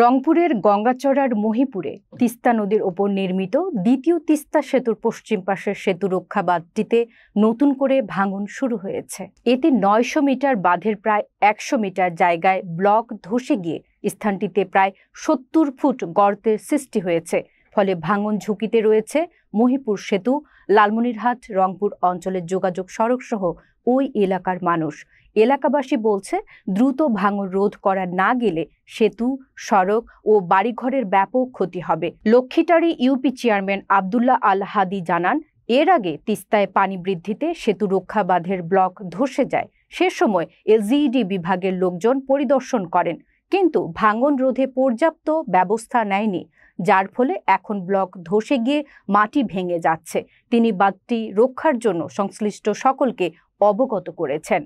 রংপুরের গঙ্গাচড়ার মহিপুরে তিস্তা নদীর ওপর নির্মিত দ্বিতীয় তিস্তা সেতুর পশ্চিম পাশের সেতু রক্ষা বাঁধটিতে নতুন করে ভাঙন শুরু হয়েছে। এতে ৯০০ মিটার বাঁধের প্রায় ১০০ মিটার জায়গায় ব্লক ধসে গিয়ে স্থানটিতে প্রায় ৭০ ফুট গর্তের সৃষ্টি হয়েছে। ফলে ভাঙন ঝুঁকিতে রয়েছে মহিপুর সেতু, লালমনিরহাট রংপুর অঞ্চলের যোগাযোগ সড়ক সহ ওই এলাকার মানুষ। এলাকাবাসী বলছে, দ্রুত ভাঙন রোধ করা না গেলে সেতু, সড়ক ও বাড়িঘরের ব্যাপক ক্ষতি হবে। লক্ষ্মীটারি ইউপি চেয়ারম্যান আব্দুল্লাহ আল হাদি জানান, এর আগে তিস্তায় পানি বৃদ্ধিতে সেতু রক্ষা বাঁধের ব্লক ধসে যায়। সে সময় এলজিইডি বিভাগের লোকজন পরিদর্শন করেন, কিন্তু ভাঙন রোধে পর্যাপ্ত ব্যবস্থা নেয়নি, যার ফলে এখন ব্লক ধসে গিয়ে মাটি ভেঙে যাচ্ছে। তিনি বাঁধটি রক্ষার জন্য সংশ্লিষ্ট সকলকে অবগত করেছেন।